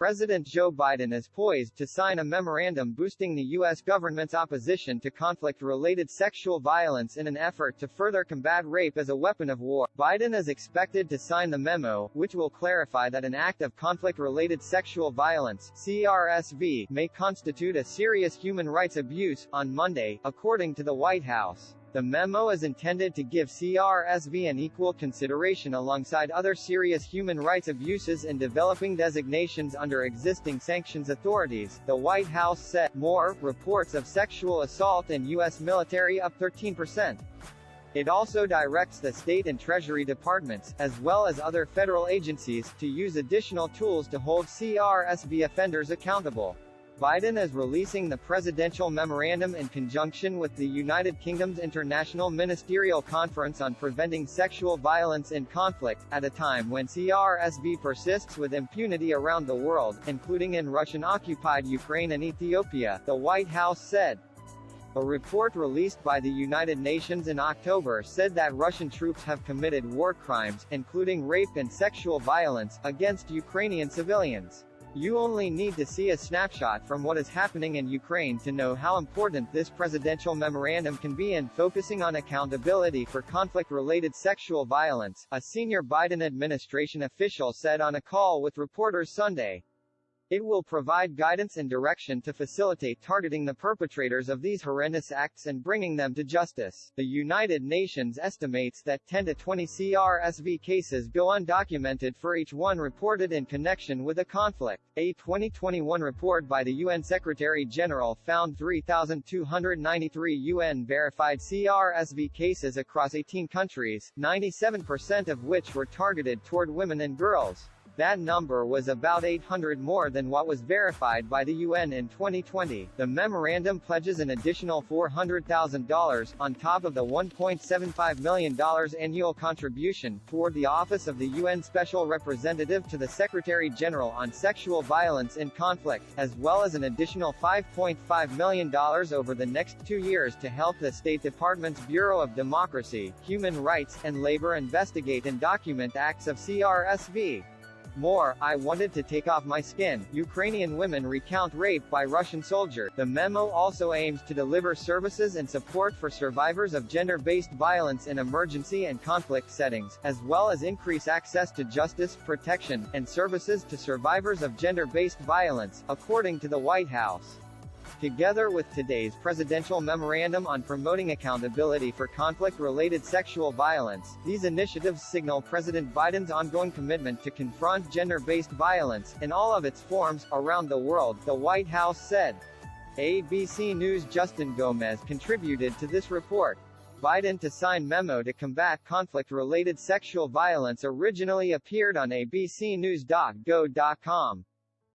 President Joe Biden is poised to sign a memorandum boosting the U.S. government's opposition to conflict-related sexual violence in an effort to further combat rape as a weapon of war. Biden is expected to sign the memo, which will clarify that an act of conflict-related sexual violence (CRSV) may constitute a serious human rights abuse, on Monday, according to the White House. The memo is intended to give CRSV an equal consideration alongside other serious human rights abuses in developing designations under existing sanctions authorities, the White House said. More reports of sexual assault in U.S. military up 13%. It also directs the state and Treasury departments, as well as other federal agencies, to use additional tools to hold CRSV offenders accountable. Biden is releasing the presidential memorandum in conjunction with the United Kingdom's International Ministerial Conference on Preventing Sexual Violence in Conflict, at a time when CRSV persists with impunity around the world, including in Russian-occupied Ukraine and Ethiopia, the White House said. A report released by the United Nations in October said that Russian troops have committed war crimes, including rape and sexual violence, against Ukrainian civilians. You only need to see a snapshot from what is happening in Ukraine to know how important this presidential memorandum can be in focusing on accountability for conflict-related sexual violence, a senior Biden administration official said on a call with reporters Sunday. It will provide guidance and direction to facilitate targeting the perpetrators of these horrendous acts and bringing them to justice. The United Nations estimates that 10 to 20 CRSV cases go undocumented for each one reported in connection with a conflict. A 2021 report by the UN Secretary-General found 3,293 UN-verified CRSV cases across 18 countries, 97% of which were targeted toward women and girls. That number was about 800 more than what was verified by the UN in 2020. The memorandum pledges an additional $400,000, on top of the $1.75 million annual contribution, toward the Office of the UN Special Representative to the Secretary-General on Sexual Violence in Conflict, as well as an additional $5.5 million over the next 2 years to help the State Department's Bureau of Democracy, Human Rights, and Labor investigate and document acts of CRSV. More, I wanted to take off my skin. Ukrainian women recount rape by Russian soldier. The memo also aims to deliver services and support for survivors of gender-based violence in emergency and conflict settings, as well as increase access to justice, protection, and services to survivors of gender-based violence, according to the White House. Together with today's presidential memorandum on promoting accountability for conflict-related sexual violence, these initiatives signal President Biden's ongoing commitment to confront gender-based violence, in all of its forms, around the world, the White House said. ABC News' Justin Gomez contributed to this report. Biden to sign memo to combat conflict-related sexual violence originally appeared on abcnews.go.com.